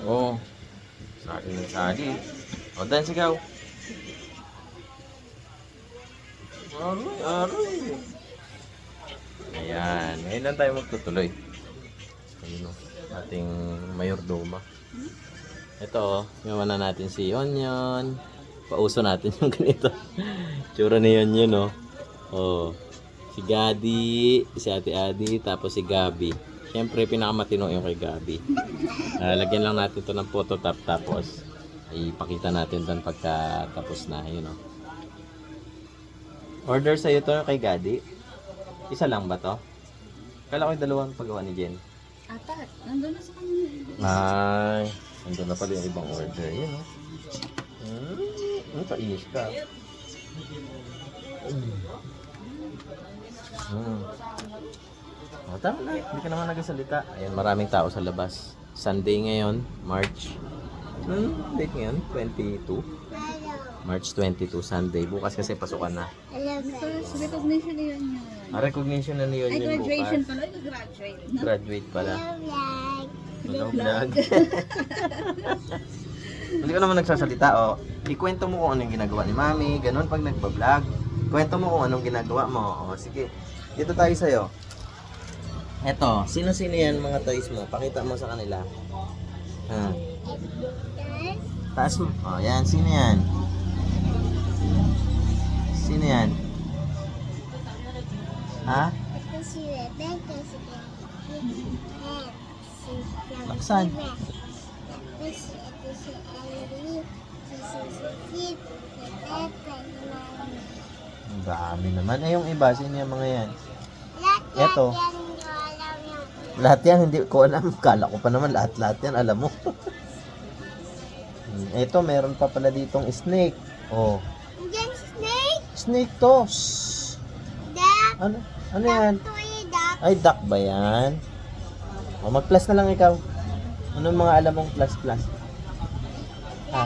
Oh, sali ng sali. O, dan sigaw. Aroy, aroy. Ayan, ngayon lang tayo magtutuloy. Ayun o, ating mayordoma. Ito o, gawa na natin si Onion. Pauso natin yung ganito. Tsura ni Onion o. Oh, si Gadi, si Ate Adi, tapos si Gabi. Siyempre, pinakamatino yung kay Gabi. Lagyan lang natin to ng photo top, tapos ipakita natin doon pagka tapos na. Yun o. Order sa'yo to kay Gadi. Isa lang ba to? Kala ko yung dalawang paggawa ni Jen. Apat. Nandun na sa kanya. Ay, nandun na pala yung ibang order. Yun o. Painis ka. O, tama na. Hindi ka naman nagsasalita. Ayan, maraming tao sa labas. Sunday ngayon, March. Date ngayon? 22? March 22, Sunday. Bukas kasi pasukan na. First recognition na yun yun. Recognition na niyo Ay, yun graduation bukas. pala. Ay, graduate. Graduate pala. Hello, vlog. Hindi ka naman nagsasalita, o. Ikwento mo kung anong ginagawa ni Mami, ganun pag nagpa-vlog. Kwento mo kung anong ginagawa mo. O, sige. Dito tayo sa'yo. Eto, sino-sino yan mga toys mo? Pakita mo sa kanila. Ha? Taas mo. O, yan. Sino yan? Sino yan? Ha? Ito si Rebecca, si Ed, si Laksan. Tapos ito si Ellie, si Sid, si Pepe, si Mami. Ang dami naman. Eh, yung iba, sino yung mga yan? Lahat Eto. yan, hindi ko alam yung Lahat yan, hindi ko alam. Kala ko pa naman lahat yan, alam mo. Ito, meron pa pala ditong snake. Oh, Diyan snake, snake to. Shhh. duck, Ano? Ano yan? duck. Ay, duck ba yan? O, mag-plus na lang ikaw. Anong mga alam mong plus? Ha?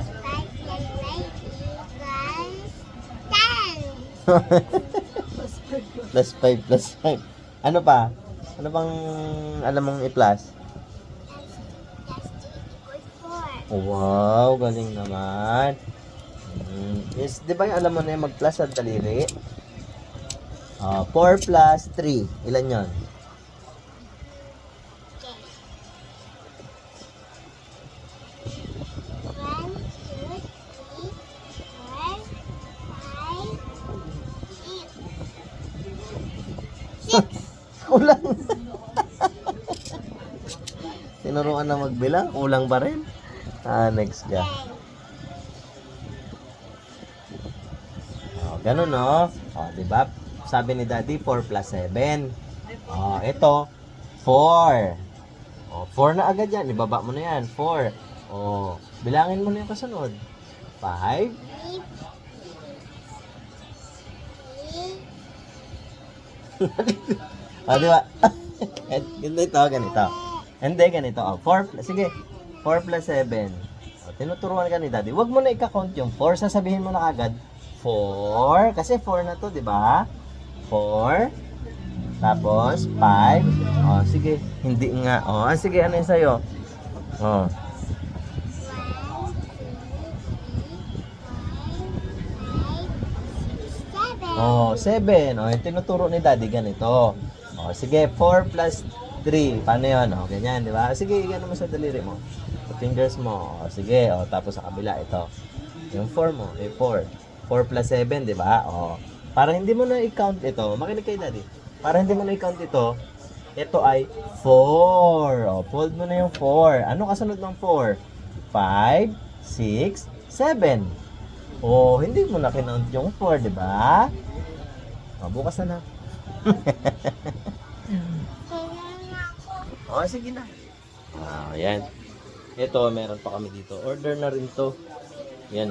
Plus 5 plus 9 equals 10. Plus 5. Ano pa? Ano bang alam mong i-plus? Plus 2 equals 4. Oh, wow, galing naman. Yes, di ba yung alam mo na yung mag-plus sa daliri? 4 plus 3. Ilan yon? One, two, three, four, five, 6. Kulang. Tinuruan na magbilang, kulang ba rin? Next ka. Ganun, no? Di ba? Sabi ni Daddy, 4 plus 7. Ito, 4. 4 na agad yan. Ibaba mo na yan. 4. Bilangin mo na yung kasunod. 5. Di ba? Ganito. Hindi, ganito. 4 plus, sige. 4 plus 7. Tinuturuan ka ni Daddy. Huwag mo na i-count yung 4. Sasabihin mo na agad. 4. Kasi 4 na to, di ba? 4. Tapos, 5. Sige. Hindi nga. Sige. Ano yung sa'yo? 7. Yung tinuturo ni Daddy ganito. Sige. 4 plus 3. Paano yun? Ganyan, di ba? Sige, gano'n mo sa daliri mo. Sa fingers mo. Sige. Tapos sa kabila, ito. Yung 4 mo. 4. 4 plus 7, di ba? Para hindi mo na i-count ito, makinig kay Daddy. Para hindi mo na i-count ito ay 4. Fold mo na yung 4. Ano kasunod ng 4? 5, 6, 7. Hindi mo na kinount yung 4, di ba? Bukas na. Sige na. Yan. Ito, meron pa kami dito. Order na rin to. Yan,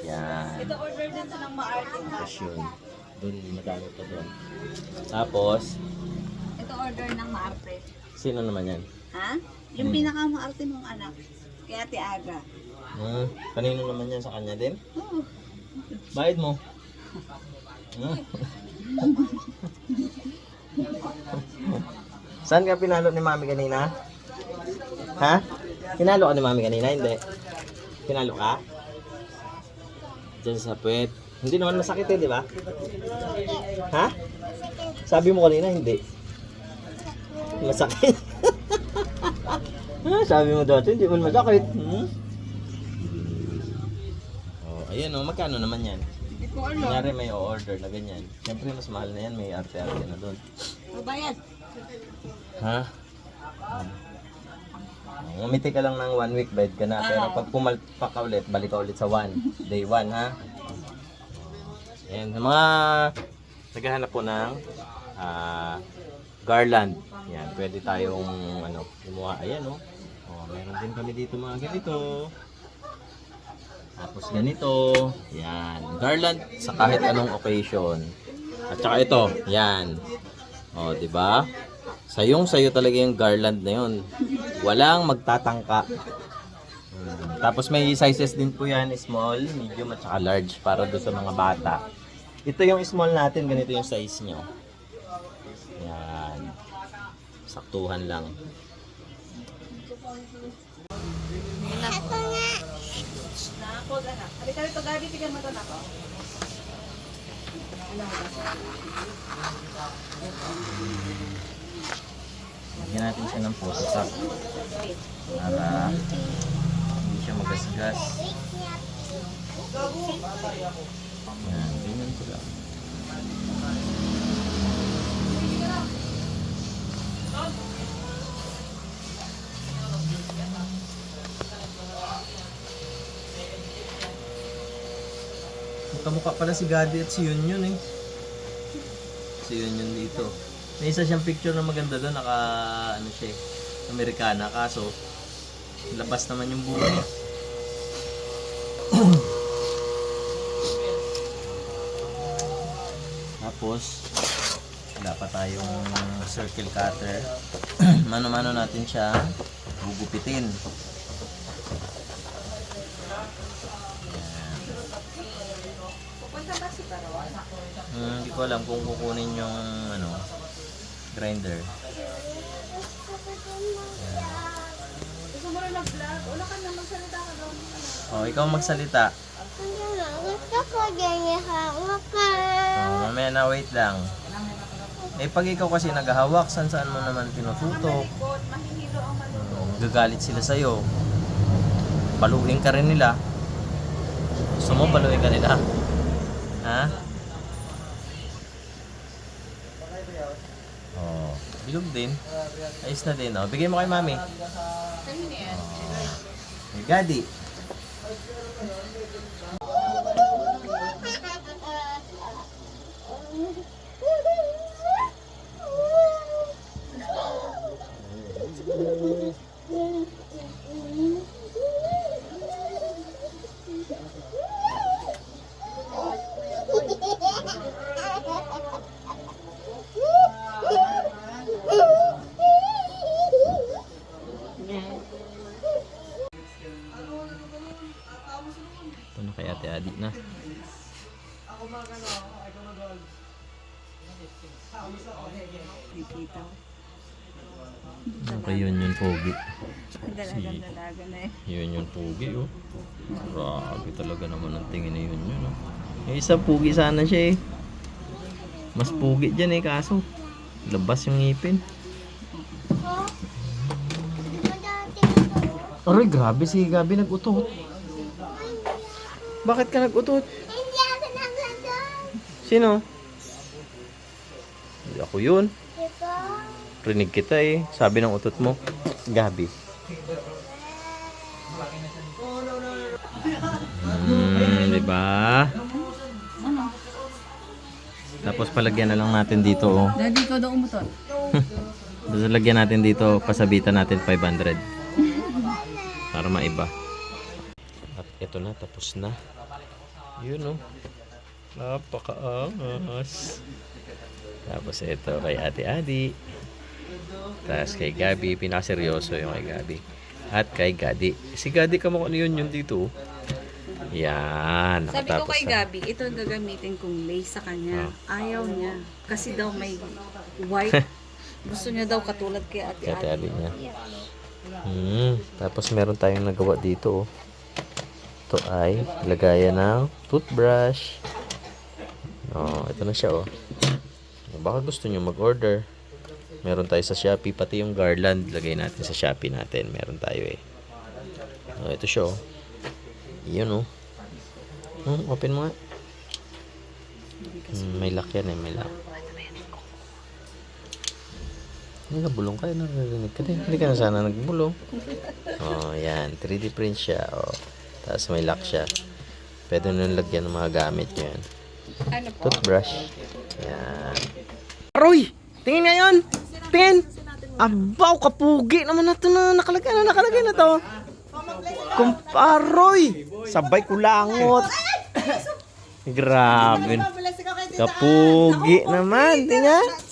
Yan. Ito order din sa ng maarte na. Yun. Doon, madami pa doon. Tapos, Ito order ng maarte. sino naman yan? Ha? Yung pinaka-maarte mong anak. Kaya Ate Aga. Kanino naman yan? Sa kanya din? Oo. Bayad mo. Saan ka pinalo ni Mami kanina? Ha? Kinalo ka ni mami kanina, hindi? Kinalo ka? Diyan sa puwet. Hindi naman masakit eh, di ba? Ha? Sabi mo kanina, hindi. Masakit. Sabi mo dati, hindi man masakit. Oh, ayan oh, magkano naman yan? Hindi ko alam. Kunyari may order na ganyan. Siyempre mas mahal na yan, may arte-arte na doon. Bayad. Ha? Ngumiti ka lang ng 1 week, bayad ka na. Pero pag pumalpak ka ulit, balik ka ulit sa day 1, ha? Ayan, sa mga naghahanap po ng garland. Yan, pwede tayong gumawa. Ayan, oh. Oh, meron din kami dito mga ganito. Tapos ganito. Yan, garland sa kahit anong occasion. At saka ito, yan. Oh, di ba? Sayong-sayo talaga yung garland na yun. Walang magtatangka. Tapos may sizes din po yan, small, medium at saka large para doon sa mga bata. Ito yung small natin, ganito yung size nyo. Yan. Saktuhan lang. Ito nga. Nako, anak. Halika rito, Gabi. Tignan mo ito, nako. Lagyan natin siya ng photo top para hindi siya magasgas. Yan, ganyan ko lang. Magkamukha pala si Gadi at si Yunyun eh. Si Yunyun dito. May isa siyang picture na maganda doon, ano siya eh, Amerikana, kaso labas naman yung buhay. Tapos wala pa tayong circle cutter. Mano-mano natin siya gugupitin. Hindi ko alam kung kukunin yung grinder. Gusto mo rin mag-vlog? Wala ka na magsalita ka daw. Oh, ikaw magsalita. Gusto ko ganyan hawakan. Oh, mamaya na, wait lang. Eh pag ikaw kasi naghahawak, saan mo naman tinututok? Malikot, mahihilo ang malikot. Gagalit sila sa'yo. Baluhin ka rin nila. Gusto mo baluhin ka nila? Ha? Oh, bilog din. Ayos na din, oh. Bigay mo kay mami. Kanina yan. Hey, Gadi. Ito na kay Ate Adi na. Dito. Okay, yun yung pogi. Dalaga na eh. Yun yung pogi, oh. Grabe talaga naman ang tingin na yun yun, oh. Yung isa pogi sana siya, eh. Mas pogi dyan, eh, kaso labas yung ngipin. Aray, grabe si Gabi nag-utot. Bakit ka nag-utot? Hindi ako nagladon. Sino? Hindi ako yun. Ito. Rinig kita eh. Sabi ng utot mo, Gabi. Diba? Tapos palagyan na lang natin dito, oh. Daddy, ikaw daw umutot. Tapos lagyan natin dito, pasabitan natin 500. Para maiba. At ito na, tapos na. Yun, oh. Napakaangas. Tapos ito kay Ate Adi. Tapos kay Gabi, pinakaseryoso yung kay Gabi. At kay Gadi. Si Gadi kamukha yun yung dito. Yan. Sabi ko nakatapos kay na. Gabi, ito ang gagamitin kong lace sa kanya. Ah. Ayaw niya. Kasi daw may white. Gusto niya daw katulad kay Ate Kay Ate Adi. Adi niya. Tapos meron tayong nagawa dito. Oh. Ito ay lagayan ng toothbrush. Oh, ito na siya oh. Baka gusto nyo mag-order. Meron tayo sa Shopee, pati yung garland lagay natin sa Shopee natin. Meron tayo eh. Oh, ito siya oh. Yun oh. Open mo nga. May lock yan eh, may lock. Hindi nabulong ka, narinig ka din. Hindi ka na sana nagbulong. Oh, yan. 3D print siya. Oh. Tapos may lock siya. Pwede nyo lagyan ng mga gamit nyo yan. Ano po? Toothbrush. Yan. Aroy! Tingin ngayon! Tingin! Abaw, kapugi naman na ito na nakalagay na to. Kumparoy! Sabay kulangot. Grabe. Kapugi naman. Tingnan.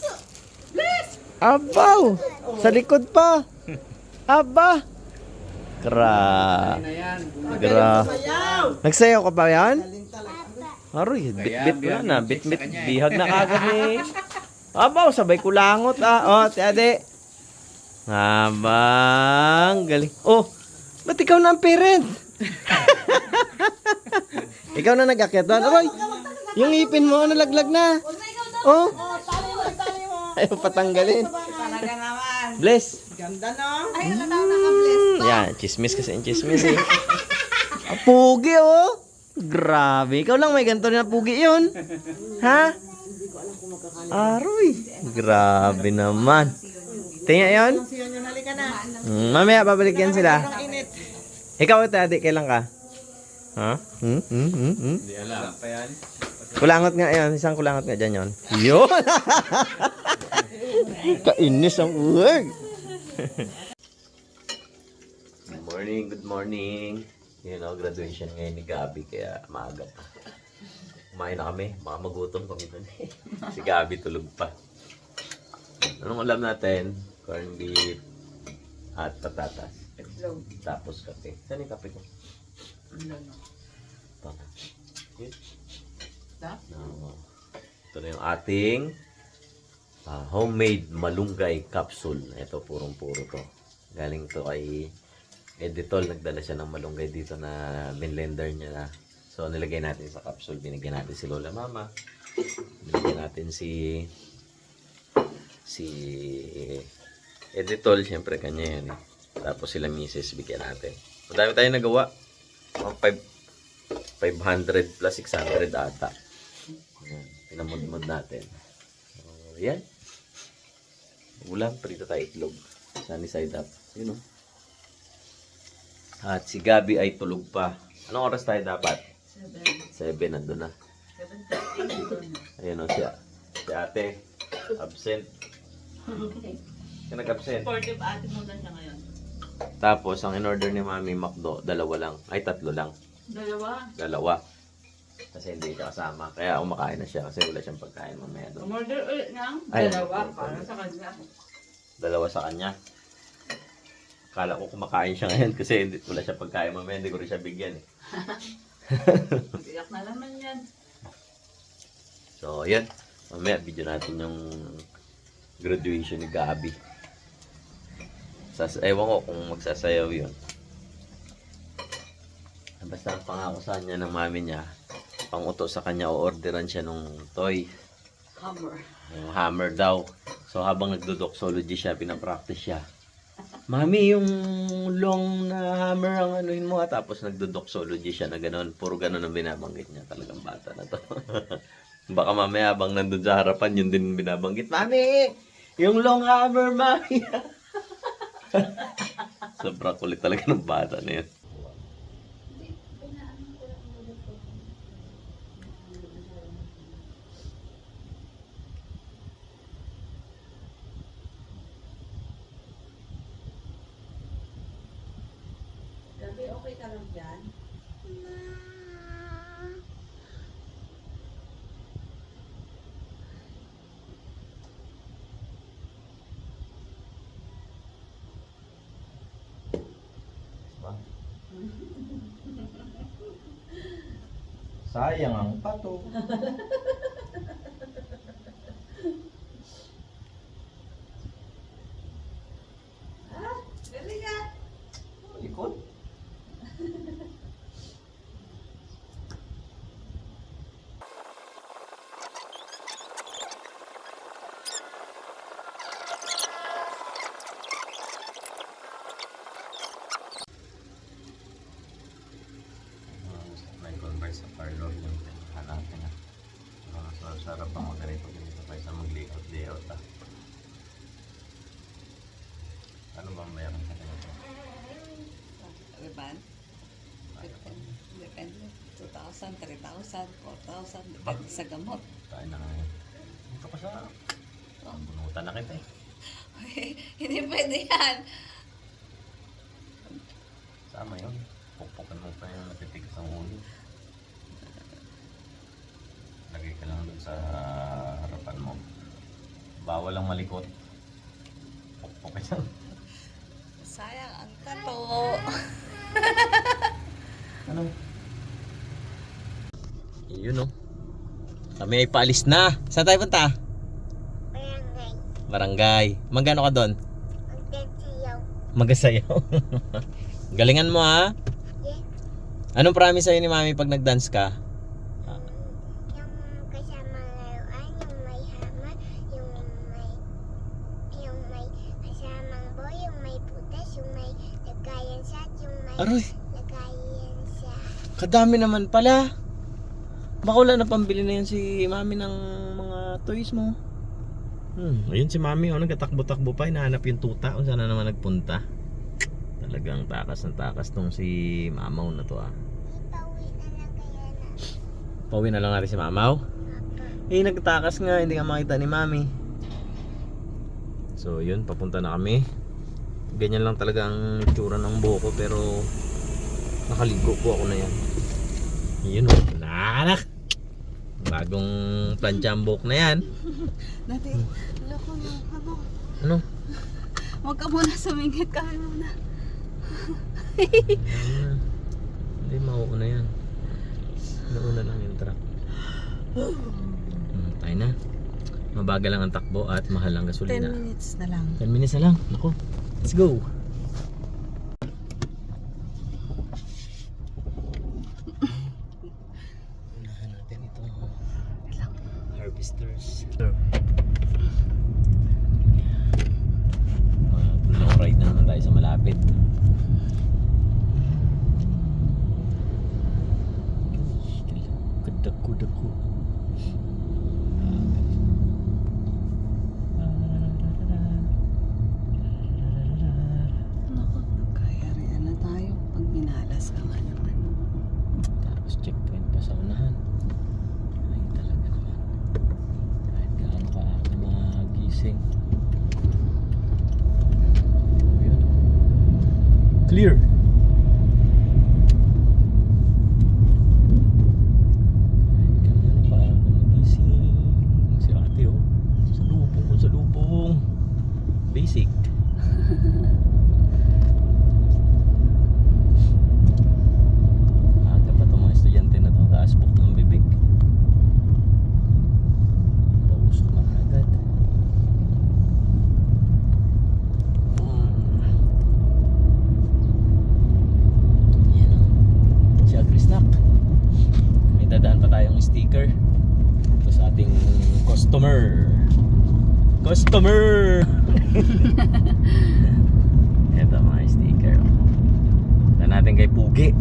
Abaw! Sa likod pa. Aba! Nagsayaw ka ba yan? Aroy, bit-bit ko na. Bit-bit. Bihag na kagad ni. Abaw, sabay kulangot ah. Oh, tiade. Abang, galing. Oh, ba't ikaw na ang parent? Ikaw na nag-akyat doon. Aroy, yung ngipin mo, nalaglag na. Oh. Ayaw patanggalin. Talaga naman. Bless. Ganda no? Ay, naka-bless. Yan, chismis kasi yung chismis eh. Pugi oh. Grabe. Ikaw lang may ganito na pugi yun. Ha? Aroy. Grabe naman. Tingnan yun. Mamaya babalik yan sila. Ikaw ito adik, kailan ka? Ha? Hindi alam pa yan. Kulangot nga yan. Isang kulangot nga dyan yun. Yun. Kainis ang word. Good morning, good morning. You know, graduation ngayon ni Gabi, kaya maaga pa. Kumain na kami, baka magutom kami dun. Si Gabi tulog pa. Anong alam natin? Corned beef at patatas. Tapos kape. Saan yung kape ko? Ito. Ito na yung ating homemade malunggay capsule. Ito, purong-puro to. Galing to kay Editol. Nagdala siya ng malunggay dito na binlender niya na. So, nilagay natin sa capsule. Binigyan natin si Lola Mama. Binigyan natin si Editol. Siyempre, kanya yan eh. Tapos sila Mrs. bigyan natin. Madami tayong nagawa. 500 plus 600 ata. Ayan, pinamudmud natin. So, yan. Ulam, prito tayo itlog. Sunny side up. Yun o. At si Gabi ay tulog pa. Anong oras tayo dapat? 7. Nandun na. 7:30. Ayan o siya. Si ate. Absent. Siya nag-absent. Supportive ate mo na siya ngayon. Tapos, ang in-order ni Mami Macdo, 2 lang. Ay, 3 lang. 2. 2. Kasi hindi siya kasama. Kaya umakain na siya kasi wala siyang pagkain mamaya doon. Umorder ulit ng Ay, 2 para sa kanya. 2 sa kanya. Akala ko kumakain siya ngayon kasi wala siya pagkain mamaya. Hindi ko rin siya bigyan eh. Iyak na naman yan. So, yan. Mamaya video natin yung graduation ni Gabi. Ewan ko kung magsasayaw yun. Basta ang pangako sa kanya ng mami niya, pang-uto sa kanya o orderan siya nung toy. Hammer. Yung hammer daw. So habang nagdodoxology siya, pinapractice siya. Mami, yung long na hammer ang anuhin mo. Tapos nagdodoxology siya na gano'n. Puro gano'n ang binabanggit niya. Talagang bata na to. Baka mamaya habang nandun sa harapan, yun din binabanggit. Mami, yung long hammer, mami. Sobrang kulit talaga ng bata na yun. Gabi, okay ka lang dyan? Sayang ang pato. Galing ah! Sarap ang maganito dito kaysa maglikot-likot ah. Ano bang meron sa ganito? Riban? Depende. 2,000, 3,000, 4,000. Depende sa gamot. Tayo na ngayon. Dito ka sa... Ang bunutan na kita eh. Hindi pwede yan. Sama yun. Pukpukan mo pa yung natitigas ang ulo. Lagay ka lang dun sa harapan mo. Bawal ang malikot. Pukpukan yan. Sayang ang kato. Ano? Yun oh. Kami ay paalis na. Saan tayo punta? Barangay. Barangay. Magkano ka doon? Magdadsiyaw. Magasayaw. Galingan mo ha. Yeah. Anong promise sa'yo ni mami pag nag-dance ka? Yung kasama laruan, yung may hammer, yung may kasamang boy, yung may putas, yung may lagayan shot, yung may Aroy, lagayan sa... kadami naman pala. Baka wala na pambili na yan si mami ng mga toys mo. Ayun si mami, nagkatakbo-takbo pa, hinahanap yung tuta kung saan na naman nagpunta. Talagang takas ng takas tong si mamaw na to ah. Ipauwi na lang kaya na. Pauwi na lang natin si mamaw. Eh, nagtakas nga, hindi nga makita ni mami. So yun, papunta na kami. Ganyan lang talaga ang tsura ng buhok ko, pero nakaligo po ako na yan. Yun o, nanak! Bagong plancha ang buhok na yan. Dati, loko na. Ano? Huwag ka muna sumingit ka muna. Hindi, mauuna yan. Nauna lang yung truck. Tayo na. Mabagal lang ang takbo at mahal ang 10 gasolina. minutes na lang. 10 minutes na lang. Naku, let's go. Unahan natin itong harvesters. Long ride na naman tayo sa malapit. Kadako-dako. Naku, nagkayarihan na tayo pag minalas ka nga naman. Tapos checkpoint pa sa unahan. Ay talaga naman. Kahit gaano ka ako magising. Yun. Clear! Kahit gaano ka ako magising. Si ate oh. Sa lubong. Basic. Aga pa itong mga estudyante na itong kaasbok ng bibig. Pausok na agad. Yan o. Si Agrisnak. May dadaan pa tayong sticker. Ito sa ating customer. Customer! Ito mga sticker. Ito natin kay Pugi.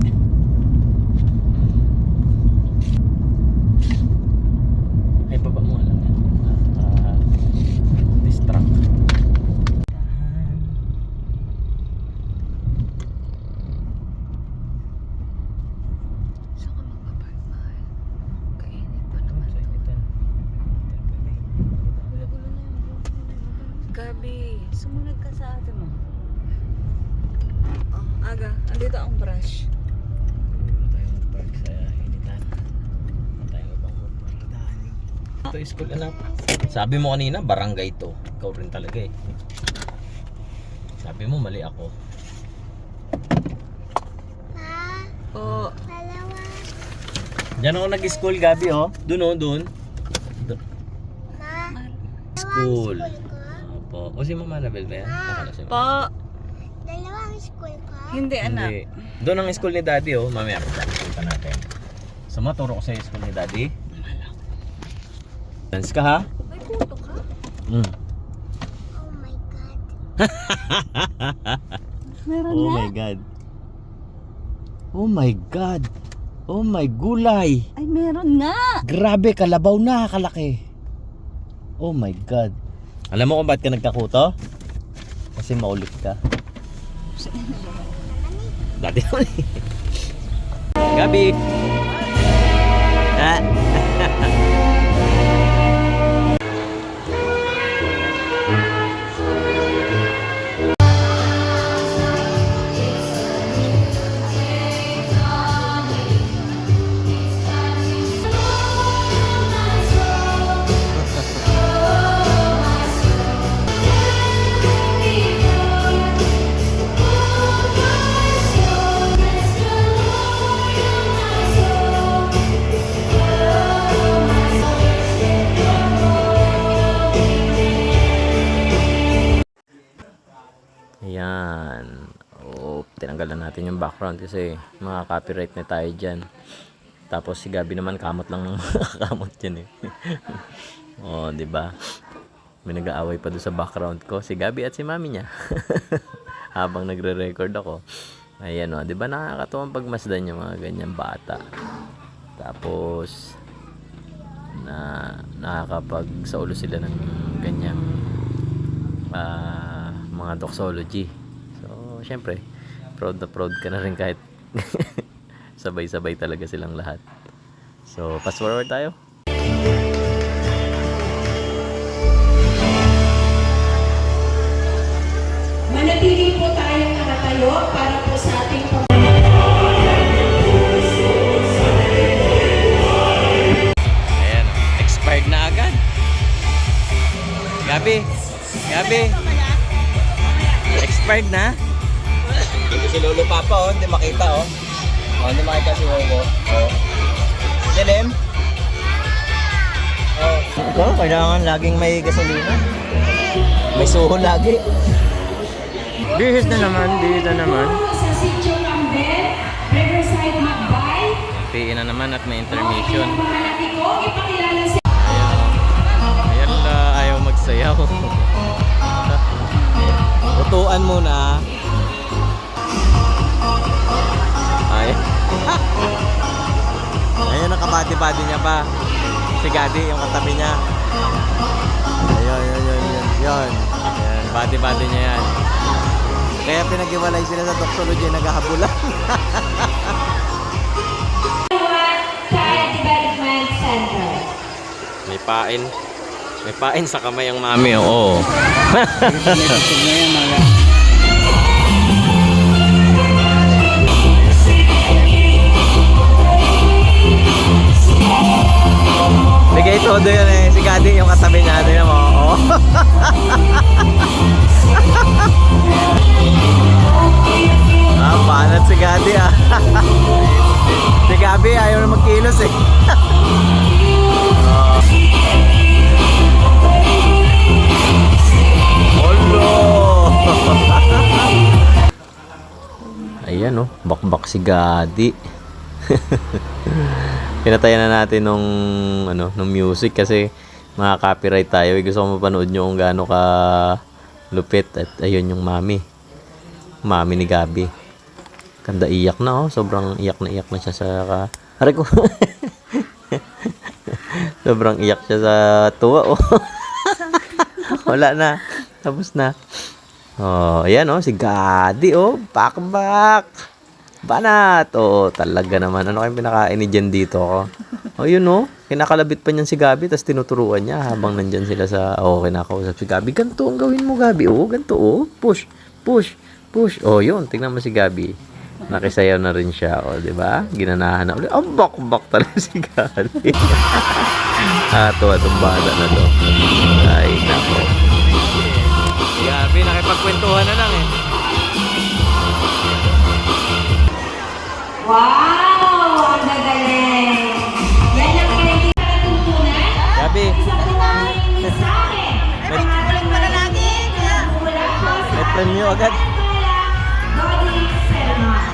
Ay, baba mo lang yan. Distract. Saan ka magpapark, mahal? Kainit pa naman. Gulo-gulo na yung Gabi, sumunod ka sa ate mo. Oh, aga, andito ang brush. Dito tayo mag-park sa initan. Dito tayo mag-park sa daan. Ito is school anak. Sabi mo kanina, barangay to. Ikaw rin talaga eh. Sabi mo, mali ako. Pa, Po, dalawa. Diyan ako nag-school, Gabi oh. Doon oh, doon. Ma, School. dalawa ang school ko. Opo. O si Mama Anabel ba yan? Akala si Mama. po. Dalawa ang school ko. Hindi anak. Hindi. Doon ang school ni Daddy oh. Mamaya punta natin. So maturo ko sa school ni Daddy. Dance ka ha? May puto ka? Oh my God. Meron Oh na? my God. Oh my God. Oh my gulay. Ay, meron nga. Grabe, kalabaw na kalaki. Oh my God. Alam mo kung ba't ka nagkakuto? Kasi maulit ka. Dati naman eh. Gabi. Ah. Ayan. Oh, tinanggalan natin yung background kasi mga copyright na tayo dyan. Tapos si Gabi naman kamot lang ng kamot dyan eh. Oh, di ba? May nag-aaway pa doon sa background ko, si Gabi at si mami niya. Habang nagre-record ako. Ayan oh, di ba nakakatuwang pagmasdan yung mga ganyan bata. Tapos nakakapag-saulo sila ng ganyang mga doxology. So, syempre, proud na proud ka na rin kahit sabay-sabay talaga silang lahat. So, fast forward tayo. Manatili po tayong nakatayo para po sa ating Ayan, expired na agad. Gabi, Gabi. Expired na? Dito si Lolo Papa, oh. Hindi makita, oh. Oh, hindi makita si Wowo. Oh. Dilim? Oh. Ito, kailangan laging may gasolina. May suho lagi. Bihis na naman, bihis na naman. sa Sitio Cambel, Riverside Magbay. Piin na naman at may intermission. Ang mga natin ko, ipakilala sa Ayan na, ayaw magsayaw. Utuan muna. Ay. Ayun, nakabati-bati niya pa. Si Gadi, yung katabi niya. Ayun. Ayan, bati-bati niya yan. Kaya pinag-iwalay sila sa doxology, naghahabulan. Child Development Center. May pain. May pain sa kamay ang mami, oo. Bigay todo yun eh. Si Gadi yung katabi niya. Tingnan mo. Oh. Banat si Gadi ah. Si Gabi ayaw na magkilos eh. Ayan oh, bakbak si Gadi. Pinatayan na natin nung music kasi mga copyright tayo. Gusto ko mapanood nyo kung gaano ka lupit. At ayun yung mami ni Gabi. Kanda iyak na oh, sobrang iyak na siya sa aray ko. Sobrang iyak siya sa tuwa oh. Wala na, tapos na. Oh, ayan oh, si Gadi oh, bakbak. Banat. Oh, talaga naman. Ano kayong pinakain ni Jen dito ko? Oh, yun oh. Kinakalabit pa niyan si Gabi tapos tinuturuan niya habang nandyan sila sa kinakausap si Gabi. Ganto ang gawin mo, Gabi. Oh, ganto oh. Push. Oh, yun. Tingnan mo si Gabi. Nakisayaw na rin siya, oh, 'di ba? Ginanahan na ulit. Ang bakbak talaga si Gabi. Tuwa tong bata na to. Ay, nako. Gabi, nakipagkwentuhan na lang eh. Wow! Ang gagaling! Yan ang kailangan natutunan. Gabi, Isa po ang mensahe. Ang ating mananatin. Mula po sa may premyo agad. Dodi Selman.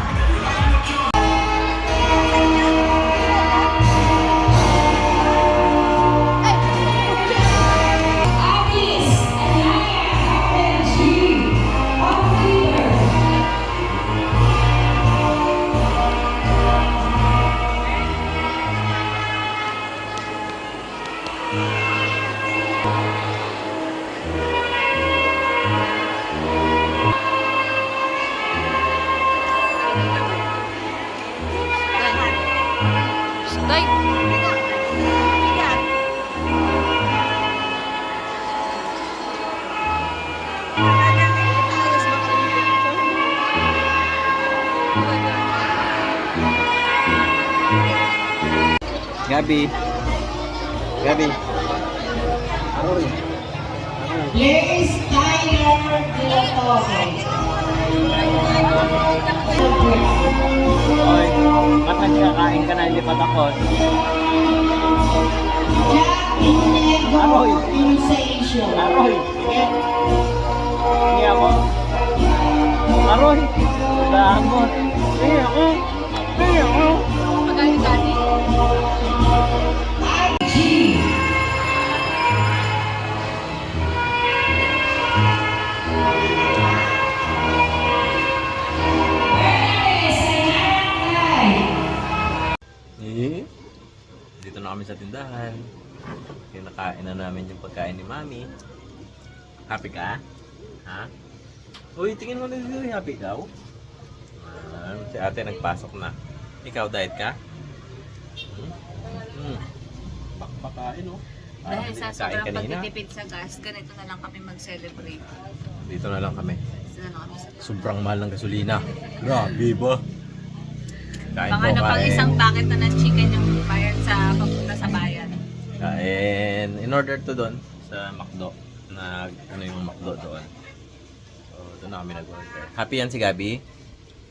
Avis Anaya FNG of Leader. Ay! Bigat. Ayos ba Gabi. Gabi. Aroy. Liz Tyler de la Torre. Oy, ba't nagkakain ka na hindi pa tapos? Jack Inigo Aroy. Sensation. Aroy. Hindi ako. Aroy. Damot. Hindi ako. Hindi ako. Magaling Daddy. IG. Dito na kami sa tindahan. Kinakain na namin yung pagkain ni Mami. Happy ka? Ha? Uy, tingin mo na dito. Happy daw? Si ate nagpasok na. Ikaw, diet ka? Bakbakain, oh. Dahil sa Kain sobrang kanina. pagtitipid sa gas, ganito na lang kami mag-celebrate. Dito na lang kami. Dito na lang kami sa Sobrang mahal ng gasolina. Grabe ba? Kain Baka po, na pang kain. isang packet na ng chicken yung bayad sa papunta sa bayan. Kain. In order to doon sa McDo. Ano yung McDo doon. So, doon na kami nag-order. Happy yan si Gabi?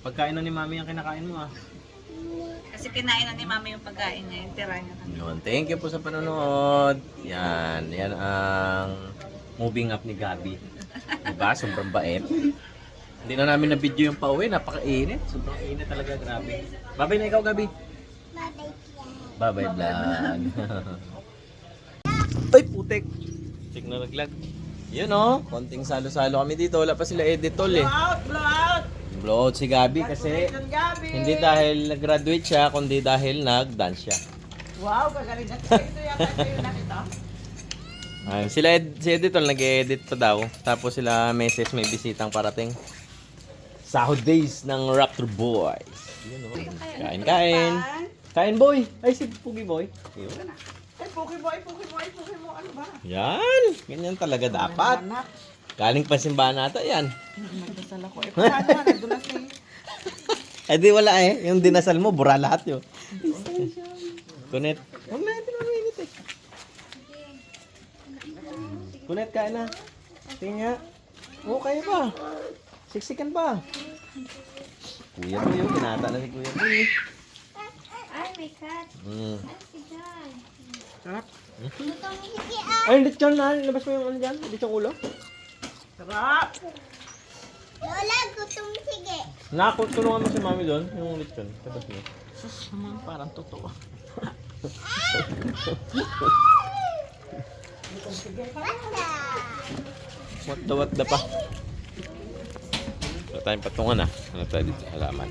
Pagkain na ni Mami ang kinakain mo ah. Kasi kinain na ni Mama yung pagkain niya, yung tira niya. Yun. Thank you po sa panonood. Yan. Yan ang moving up ni Gabi. Diba? Sobrang bait. Hindi na namin na-video yung pauwi. Napakainit. Sobrang init talaga. Grabe. Babay na ikaw, Gabi. Bye-bye. Bye-bye vlog. Ay, putek. Putek na naglag. Yun oh. Konting salo-salo kami dito. Wala pa sila editol eh. Blowout si Gabi kasi hindi dahil nag-graduate siya, kundi dahil nag-dance siya. Wow, kagaling na. Ito yata yung nakita. Si Editor nag-edit pa daw. Tapos sila message may bisitang parating. Sahod days ng Raptor Boys. Yun, oh. Kain. Kain boy. Ay si Pugi boy. Yun. Ay, Puki mo. Ano ba? Yan. Ganyan talaga dapat. Anak, Galing pa simbahan nata yan. nagdasal ako. Eh, paano nga, nagdulas na eh. Eh di wala eh. Yung dinasal mo, bura lahat yun. Kunet. Huwag na, hindi naman mainit eh. Kunet, kain na. Tingnan nga. Oo, kaya pa. Siksikan pa. Kuya mo yun. Kinata na si Kuya mo yun. Ay, may cat. Mm. Ay, si John. Sarap. Lutong sige ah. Ay, lechon na. Labas mo yung ano dyan. Lechon ulo. Sarap. Lola, gutom sige. Nakakot, tulungan mo si mami doon. Yung lechon. Tapos mo. Sus, naman parang totoo. Basta. What the pa. Wala tayong patungan ah. Ano tayo dito? Halaman.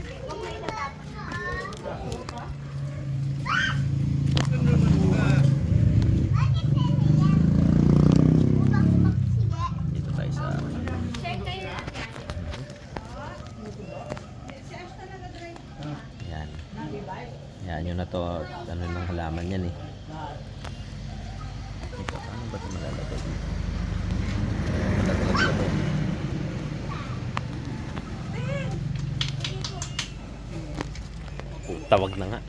Dito tayo sa... Yan. Yan yun na to. Ano ng halaman yan eh. Ito, paano ba ito malalagay dito? Malalagay ito. Tawag na nga.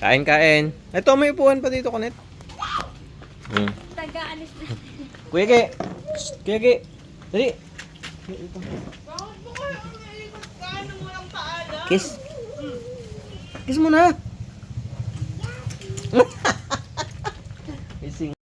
Kain. Ito, may upuan pa dito, Kunet. Taga-alis na. Kuya Ge! Kuya Ge! Dali! Kiss! Kiss mo na!